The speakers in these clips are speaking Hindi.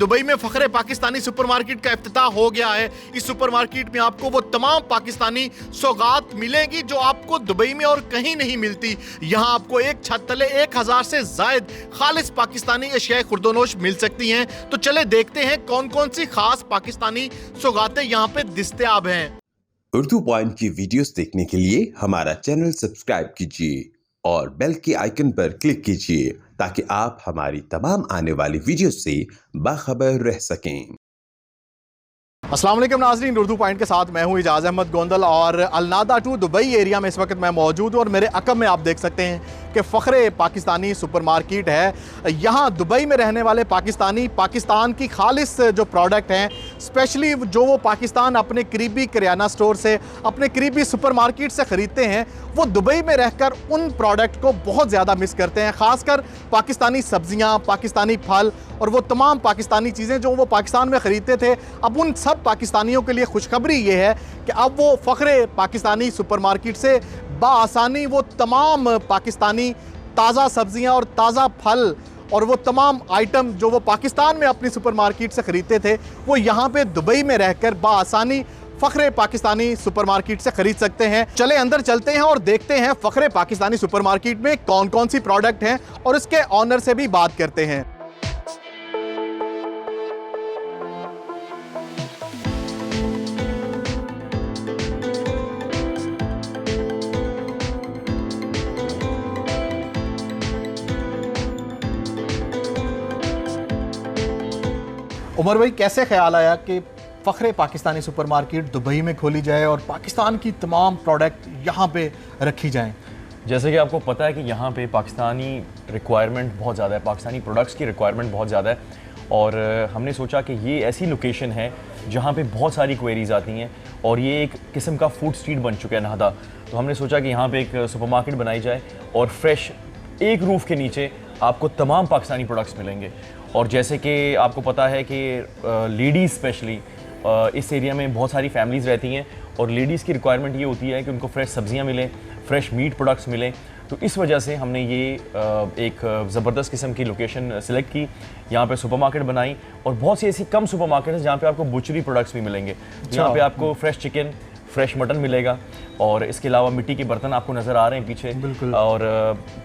दुबई में फखरे पाकिस्तानी सुपरमार्केट का इफ्तिताह हो गया है। इस सुपरमार्केट में आपको वो तमाम पाकिस्तानी सौगात मिलेंगी जो आपको दुबई में और कहीं नहीं मिलती। यहाँ आपको एक छत तले 1000 से जायद खालिस पाकिस्तानी अशियाए खुर्दोनोश मिल सकती हैं। तो चले देखते हैं कौन कौन सी खास पाकिस्तानी सौगातें यहाँ पे दस्तयाब हैं। उर्दू पॉइंट की वीडियोस देखने के लिए हमारा चैनल सब्सक्राइब कीजिए और बेल के आइकन पर क्लिक कीजिए ताकि आप हमारी तमाम आने वाली वीडियो से बाखबर रह सकें। अस्सलाम वालेकुम नाज़रीन, उर्दू पॉइंट के साथ मैं हूं इजाज़ अहमद गोंदल और अलनादा 2 दुबई एरिया में इस वक्त मैं मौजूद हूं और मेरे अकब में आप देख सकते हैं कि फ़खरे पाकिस्तानी सुपरमार्केट है। यहाँ दुबई में रहने वाले पाकिस्तानी पाकिस्तान की खालिस जो प्रोडक्ट हैं, स्पेशली जो वो पाकिस्तान अपने करीबी किराना स्टोर से, अपने करीबी सुपरमार्केट से ख़रीदते हैं, वो दुबई में रहकर उन प्रोडक्ट को बहुत ज़्यादा मिस करते हैं। ख़ासकर पाकिस्तानी सब्ज़ियाँ, पाकिस्तानी फल और वो तमाम पाकिस्तानी चीज़ें जो वो पाकिस्तान में ख़रीदते थे। अब उन सब पाकिस्तानियों के लिए खुशखबरी ये है कि अब वो फ़खरे पाकिस्तानी सुपरमार्केट से बाआसानी वो तमाम पाकिस्तानी ताज़ा सब्ज़ियाँ और ताज़ा फल और वो तमाम आइटम जो वो पाकिस्तान में अपनी सुपरमार्केट से ख़रीदते थे, वो यहाँ पे दुबई में रहकर बाआसानी फ़खरे पाकिस्तानी सुपरमार्केट से ख़रीद सकते हैं। चले अंदर चलते हैं और देखते हैं फ़खरे पाकिस्तानी सुपरमार्केट में कौन कौन सी प्रोडक्ट हैं और इसके ऑनर से भी बात करते हैं। उमर भाई, कैसे ख्याल आया कि फ़खरे पाकिस्तानी सुपरमार्केट दुबई में खोली जाए और पाकिस्तान की तमाम प्रोडक्ट यहाँ पे रखी जाएं? जैसे कि आपको पता है कि यहाँ पे पाकिस्तानी रिक्वायरमेंट बहुत ज़्यादा है, पाकिस्तानी प्रोडक्ट्स की रिक्वायरमेंट बहुत ज़्यादा है और हमने सोचा कि ये ऐसी लोकेशन है जहाँ पे बहुत सारी क्वेरीज़ आती हैं और ये एक किस्म का फूड स्ट्रीट बन चुका है नहदा। तो हमने सोचा कि यहाँ पे एक सुपरमार्केट बनाई जाए और फ्रेश एक रूफ़ के नीचे आपको तमाम पाकिस्तानी प्रोडक्ट्स मिलेंगे। और जैसे कि आपको पता है कि लेडीज़ स्पेशली इस एरिया में बहुत सारी फैमिलीज़ रहती हैं और लेडीज़ की रिक्वायरमेंट ये होती है कि उनको फ्रेश सब्जियां मिलें, फ्रेश मीट प्रोडक्ट्स मिलें। तो इस वजह से हमने ये एक ज़बरदस्त किस्म की लोकेशन सिलेक्ट की, यहाँ पे सुपरमार्केट बनाई और बहुत सी ऐसी कम सुपरमार्केट है जहाँ पे आपको बुचरी प्रोडक्ट्स भी मिलेंगे। यहाँ पे आपको फ्रेश चिकन, फ्रेश मटन मिलेगा और इसके अलावा मिट्टी के बर्तन आपको नज़र आ रहे हैं पीछे। और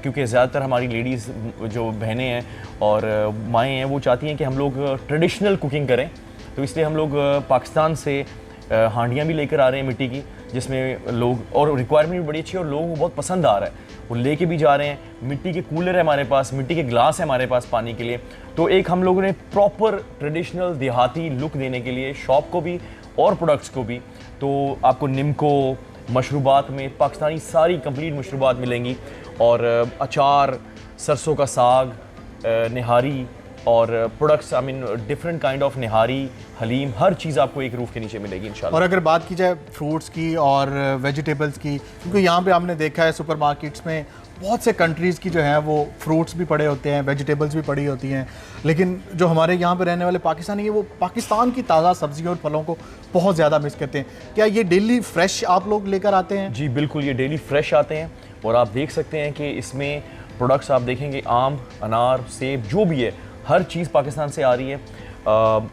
क्योंकि ज़्यादातर हमारी लेडीज़ जो बहनें हैं और माएँ हैं वो चाहती हैं कि हम लोग ट्रेडिशनल कुकिंग करें, तो इसलिए हम लोग पाकिस्तान से हांडियाँ भी लेकर आ रहे हैं मिट्टी की, जिसमें लोग, और रिक्वायरमेंट भी बड़ी अच्छी है और लोगों को बहुत पसंद आ रहा है, वो लेके भी जा रहे हैं। मिट्टी के कूलर है हमारे पास, मिट्टी के ग्लास है हमारे पास पानी के लिए। तो एक हम लोगों ने प्रॉपर ट्रेडिशनल देहाती लुक देने के लिए शॉप को भी और प्रोडक्ट्स को भी, तो आपको निम्को मशरूबात में पाकिस्तानी सारी कंप्लीट मशरूबात मिलेंगी और अचार, सरसों का साग, निहारी और products, I mean different kind of nihari, haleem, हर चीज़ आपको एक रूफ़ के नीचे मिलेगी इंशाल्लाह। और अगर बात की जाए फ्रूट्स की और वेजिटेबल्स की, क्योंकि यहाँ पे हमने देखा है सुपरमार्केट्स में बहुत से कंट्रीज़ की जो है वो फ्रूट्स भी पड़े होते हैं, वेजिटेबल्स भी पड़ी होती हैं, लेकिन जो हमारे यहाँ पे रहने वाले पाकिस्तानी है वो पाकिस्तान की ताज़ा सब्जियों और फलों को बहुत ज़्यादा मिस करते हैं। क्या ये डेली फ्रेश आप लोग लेकर आते हैं? जी बिल्कुल, ये डेली फ्रेश आते हैं और आप देख सकते हैं कि इसमें प्रोडक्ट्स आप देखेंगे आम, अनार, सेब, जो भी है हर चीज़ पाकिस्तान से आ रही है।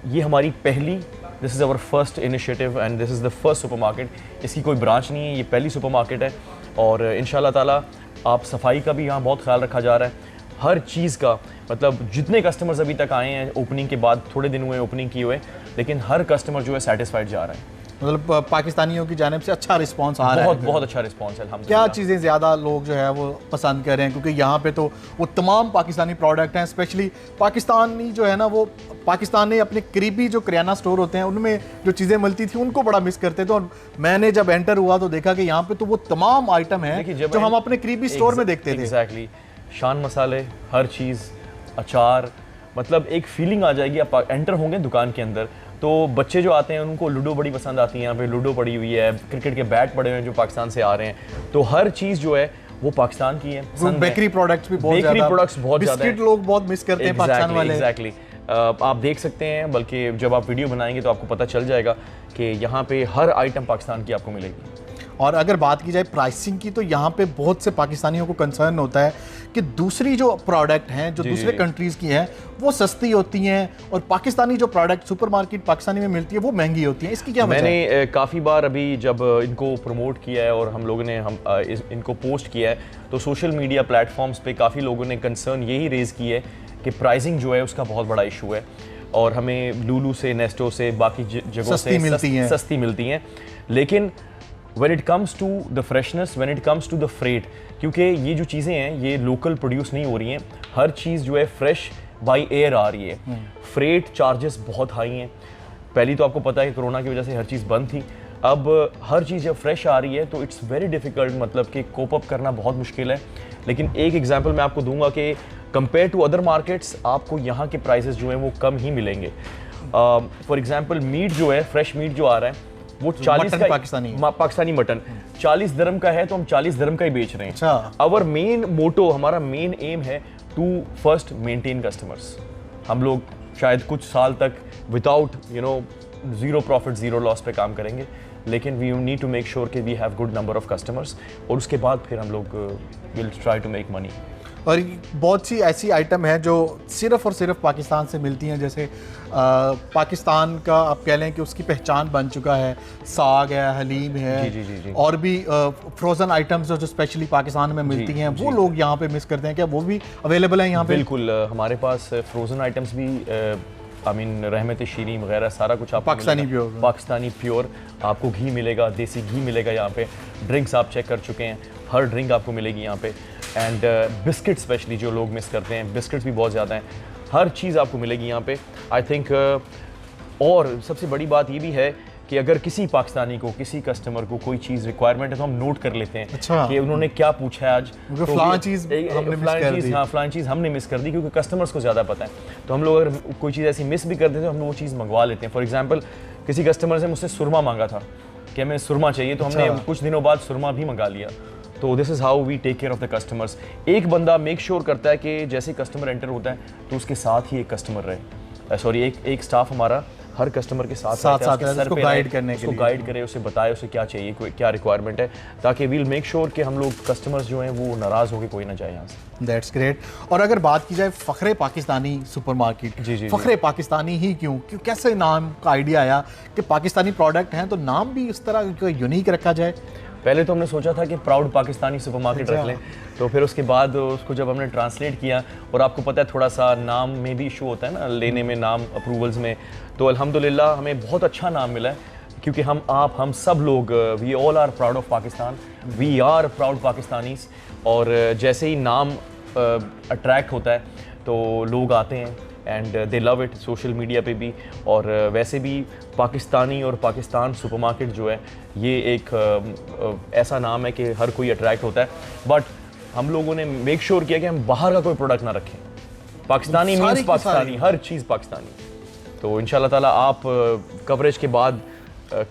ये हमारी पहली, this is our first initiative and this is the first supermarket. इसकी कोई ब्रांच नहीं है, ये पहली सुपरमार्केट है और इंशाल्लाह ताला आप सफाई का भी यहाँ बहुत ख्याल रखा जा रहा है। हर चीज़ का, मतलब जितने कस्टमर्स अभी तक आए हैं ओपनिंग के बाद, थोड़े दिन हुए ओपनिंग किए हुए, लेकिन हर कस्टमर जो है सेटिस्फाइड जा रहा है। मतलब पाकिस्तानियों की जानिब से अच्छा रिस्पांस आ रहा है? बहुत अच्छा रिस्पांस है। क्या चीज़ें ज़्यादा लोग जो है वो पसंद कर रहे हैं? क्योंकि यहाँ पे तो वो तमाम पाकिस्तानी प्रोडक्ट हैं, स्पेशली पाकिस्तानी जो है ना, वो पाकिस्तान ने अपने करीबी जो किराना स्टोर होते हैं उनमें जो चीज़ें मिलती थी उनको बड़ा मिस करते थे। और मैंने जब एंटर हुआ तो देखा कि यहाँ पे तो वो तमाम आइटम हैं जो हम अपने करीबी स्टोर में देखते थे। एग्जैक्टली, शान मसाले, हर चीज़, अचार, मतलब एक फीलिंग आ जाएगी। आप एंटर होंगे दुकान के अंदर तो बच्चे जो आते हैं उनको लूडो बड़ी पसंद आती है। यहाँ पे लूडो पड़ी हुई है, क्रिकेट के बैट पड़े हुए हैं जो पाकिस्तान से आ रहे हैं, तो हर चीज़ जो है वो पाकिस्तान की है। बेकरी प्रोडक्ट्स भी बहुत ज़्यादा, बिस्किट लोग बहुत मिस करते हैं पाकिस्तान वाले। एग्जैक्टली, आप देख सकते हैं, बल्कि जब आप वीडियो बनाएंगे तो आपको पता चल जाएगा कि यहाँ पे हर आइटम पाकिस्तान की आपको मिलेगी। और अगर बात की जाए प्राइसिंग की, तो यहाँ पे बहुत से पाकिस्तानियों को कंसर्न होता है कि दूसरी जो प्रोडक्ट हैं जो दूसरे कंट्रीज़ की हैं वो सस्ती होती हैं और पाकिस्तानी जो प्रोडक्ट सुपरमार्केट पाकिस्तानी में मिलती है वो महंगी होती हैं। इसकी क्या वजह है? मैंने काफ़ी बार अभी जब इनको प्रमोट किया है और हम लोगों ने इनको पोस्ट किया है, तो सोशल मीडिया प्लेटफॉर्म्स पे काफ़ी लोगों ने कंसर्न यही रेज़ की है कि प्राइसिंग जो है उसका बहुत बड़ा इशू है और हमें लूलू से, नेस्टो से, बाकी जगहों से सस्ती मिलती हैं। लेकिन when it comes to the freshness, when it comes to the freight, क्योंकि ये जो चीज़ें हैं ये लोकल प्रोड्यूस नहीं हो रही हैं, हर चीज़ जो है फ्रेश बाई एयर आ रही है। फ्रेट चार्जेस बहुत हाई हैं। पहली तो आपको पता है कि कोरोना की वजह से हर चीज़ बंद थी, अब हर चीज़ जब फ्रेश आ रही है तो इट्स वेरी डिफ़िकल्ट, मतलब कि कोप अप करना बहुत मुश्किल है। लेकिन एक एग्जांपल मैं आपको दूंगा कि कंपेयर टू अदर मार्केट्स आपको यहाँ के प्राइसेस जो हैं वो कम ही मिलेंगे। फॉर एग्जांपल मीट जो है, फ्रेश मीट जो आ रहा है वो 40 का पाकिस्तानी मटन 40 दिरहम का है, तो हम 40 दिरहम का ही बेच रहे हैं। अच्छा। आवर मेन मोटो, हमारा मेन एम है टू फर्स्ट मेंटेन कस्टमर्स। हम लोग शायद कुछ साल तक without zero profit zero loss पे काम करेंगे, लेकिन we need to make sure कि we have good number of customers और उसके बाद फिर हम लोग will try to make money. और बहुत सी ऐसी आइटम है जो सिर्फ़ और सिर्फ पाकिस्तान से मिलती हैं, जैसे पाकिस्तान का आप कह लें कि उसकी पहचान बन चुका है, साग है, हलीम है, जी। और भी फ्रोज़न आइटम्स जो स्पेशली पाकिस्तान में मिलती हैं वो लोग यहाँ पे मिस करते हैं। क्या वो भी अवेलेबल है यहाँ पे? बिल्कुल, हमारे पास फ्रोज़न आइटम्स भी रहमत शीरी वगैरह सारा कुछ आपको पाकिस्तानी प्योर आपको घी मिलेगा, देसी घी मिलेगा यहाँ पे। ड्रिंक्स आप चेक कर चुके हैं, हर ड्रिंक आपको मिलेगी यहाँ पे। एंड बिस्किट स्पेशली जो लोग मिस करते हैं, बिस्किट्स भी बहुत ज़्यादा हैं, हर चीज़ आपको मिलेगी यहाँ पे। आई थिंक और सबसे बड़ी बात ये भी है कि अगर किसी पाकिस्तानी को, किसी कस्टमर को कोई चीज़ रिक्वायरमेंट है तो हम नोट कर लेते हैं। अच्छा। कि उन्होंने क्या पूछा है आज, तो फलां चीज़ हमने मिस कर दी, क्योंकि कस्टमर्स को ज़्यादा पता है। तो हम लोग अगर कोई चीज़ ऐसी मिस भी कर देते हैं तो हम वो चीज़ मंगवा लेते हैं। फॉर एग्जाम्पल किसी कस्टमर से मुझसे सुरमा मांगा था कि हमें सुरमा चाहिए, तो हमने कुछ दिनों बाद सुरमा भी मंगा लिया। तो this is how we take care of the customers. एक बंदा मेक श्योर करता है कि जैसे कस्टमर एंटर होता है तो उसके साथ ही एक कस्टमर रहे, सॉरी एक स्टाफ हमारा हर कस्टमर के साथ उसको गाइड करने के लिए, गाइड करे, उसे बताए उसे क्या चाहिए, क्या रिक्वायरमेंट है, ताकि वील मेक श्योर कि हम लोग कस्टमर्स जो हैं वो नाराज़ होकर कोई ना जाए यहाँ से। That's great. और अगर बात की जाए फ़ख्रे पाकिस्तानी सुपरमार्केट, फ़ख्रे पाकिस्तानी ही क्यों, कैसे नाम का आइडिया आया कि पाकिस्तानी प्रोडक्ट हैं तो नाम भी इस तरह का यूनिक रखा जाए? पहले तो हमने सोचा था कि प्राउड पाकिस्तानी सुपरमार्केट रख लें, तो फिर उसके बाद उसको जब हमने ट्रांसलेट किया, और आपको पता है थोड़ा सा नाम में भी इशू होता है ना लेने में, नाम अप्रूवल्स में, तो अल्हम्दुलिल्लाह हमें बहुत अच्छा नाम मिला है, क्योंकि हम सब लोग we all are proud of Pakistan, we are proud Pakistanis. और जैसे ही नाम अट्रैक्ट होता है तो लोग आते हैं and they love it, social media पे भी, और वैसे भी पाकिस्तानी और पाकिस्तान सुपरमार्केट जो है ये एक ऐसा नाम है कि हर कोई अट्रैक्ट होता है। बट हम लोगों ने मेक श्योर किया कि हम बाहर का कोई प्रोडक्ट ना रखें, पाकिस्तानी मीन्स पाकिस्तानी, हर चीज़ पाकिस्तानी। तो इंशाल्लाह ताला आप कवरेज के बाद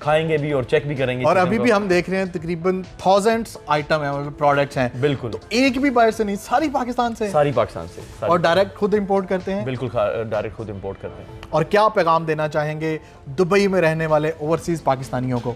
खाएंगे भी और चेक भी करेंगे। और अभी भी हम देख रहे हैं तकरीबन थाउजेंड्स आइटम है, मतलब प्रोडक्ट्स हैं। बिल्कुल, तो एक भी बाहर से नहीं, सारी पाकिस्तान से, सारी पाकिस्तान से। और डायरेक्ट खुद इंपोर्ट करते हैं? बिल्कुल, डायरेक्ट खुद इंपोर्ट करते हैं। और क्या पैगाम देना चाहेंगे दुबई में रहने वाले ओवरसीज पाकिस्तानियों को?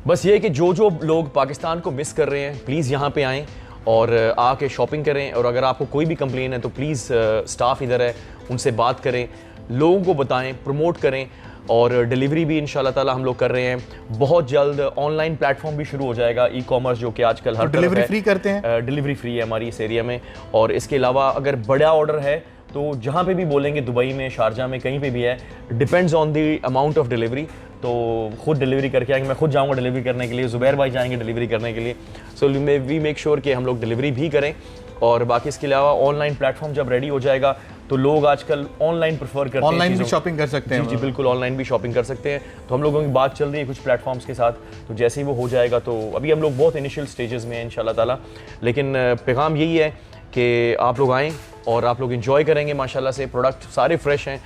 बस ये कि जो लोग पाकिस्तान को मिस कर रहे हैं प्लीज़ यहाँ पे आएँ और आके शॉपिंग करें। और अगर आपको कोई भी कंप्लेन है तो प्लीज़ स्टाफ इधर है, उनसे बात करें, लोगों को बताएं, प्रमोट करें। और डिलीवरी भी इंशाल्लाह ताला हम लोग कर रहे हैं। बहुत जल्द ऑनलाइन प्लेटफॉर्म भी शुरू हो जाएगा, ई कॉमर्स, जो कि आजकल हर डिलीवरी फ्री करते हैं। डिलीवरी फ्री है हमारी इस एरिया में। और इसके अलावा अगर बड़ा ऑर्डर है तो जहाँ पे भी बोलेंगे, दुबई में, शारजा में, कहीं पे भी है, depends on the amount of delivery, तो खुद डिलीवरी करके आएंगे। मैं खुद जाऊँगा डिलीवरी करने के लिए, ज़ुबैर भाई जाएंगे डिलीवरी करने के लिए। सो वी मेक श्योर कि हम लोग डिलीवरी भी करें। और बाकी इसके अलावा ऑनलाइन प्लेटफॉर्म जब रेडी हो जाएगा तो लोग आजकल ऑनलाइन प्रेफर करते हैं, ऑनलाइन भी शॉपिंग कर सकते हैं। जी बिल्कुल, ऑनलाइन भी शॉपिंग कर सकते हैं। तो हम लोगों की बात चल रही है कुछ प्लेटफॉर्म्स के साथ, तो जैसे ही वो हो जाएगा, तो अभी हम लोग बहुत इनिशियल स्टेजेस में हैं इंशाल्लाह ताला। लेकिन पैगाम यही है कि आप लोग आएँ और आप लोग इंजॉय करेंगे। माशाल्लाह से प्रोडक्ट सारे फ्रेश हैं,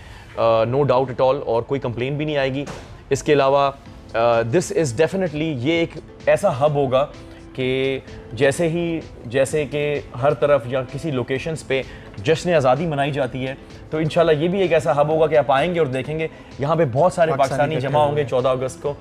नो डाउट एट ऑल, और कोई कंप्लेन भी नहीं आएगी। इसके अलावा दिस इज़ डेफिनेटली, ये एक ऐसा हब होगा कि जैसे कि हर तरफ या किसी लोकेशंस पे जश्न आज़ादी मनाई जाती है, तो इंशाल्लाह ये भी एक ऐसा हब होगा कि आप आएंगे और देखेंगे यहाँ पे बहुत सारे पाकिस्तानी जमा होंगे 14 अगस्त को।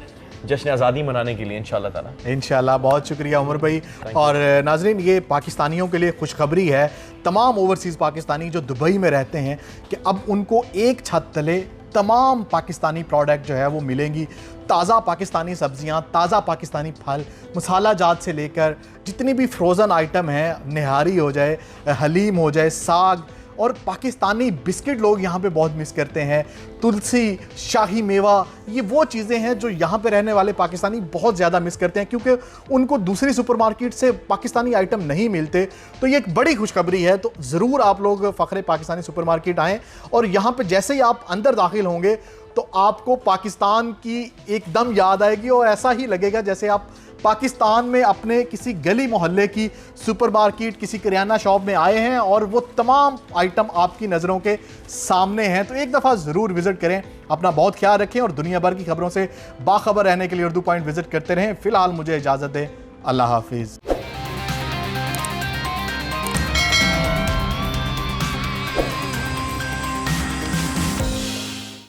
जश्न आज़ादी मनाने के लिए इंशाल्लाह ताला। इंशाल्लाह। बहुत शुक्रिया उमर भाई। और नाजरीन, ये पाकिस्तानियों के लिए खुशखबरी है, तमाम ओवरसीज़ पाकिस्तानी जो दुबई में रहते हैं, कि अब उनको एक छत तले तमाम पाकिस्तानी प्रोडक्ट जो है वो मिलेंगी। ताज़ा पाकिस्तानी सब्जियां, ताज़ा पाकिस्तानी फल, मसाला जात से लेकर जितनी भी फ्रोज़न आइटम हैं, निहारी हो जाए, हलीम हो जाए, साग और पाकिस्तानी बिस्किट लोग यहाँ पे बहुत मिस करते हैं, तुलसी, शाही मेवा, ये वो चीज़ें हैं जो यहाँ पे रहने वाले पाकिस्तानी बहुत ज़्यादा मिस करते हैं, क्योंकि उनको दूसरी सुपरमार्केट से पाकिस्तानी आइटम नहीं मिलते। तो ये एक बड़ी खुशखबरी है। तो ज़रूर आप लोग फ़ख्रे पाकिस्तानी सुपरमार्केट आएँ, और यहाँ पे जैसे ही आप अंदर दाखिल होंगे तो आपको पाकिस्तान की एकदम याद आएगी, और ऐसा ही लगेगा जैसे आप पाकिस्तान में अपने किसी गली मोहल्ले की सुपरमार्केट, किसी किराना शॉप में आए हैं और वो तमाम आइटम आपकी नज़रों के सामने हैं। तो एक दफ़ा ज़रूर विज़िट करें। अपना बहुत ख्याल रखें और दुनिया भर की खबरों से बाखबर रहने के लिए उर्दू पॉइंट विज़िट करते रहें। फ़िलहाल मुझे इजाज़त दें। अल्लाह हाफिज़।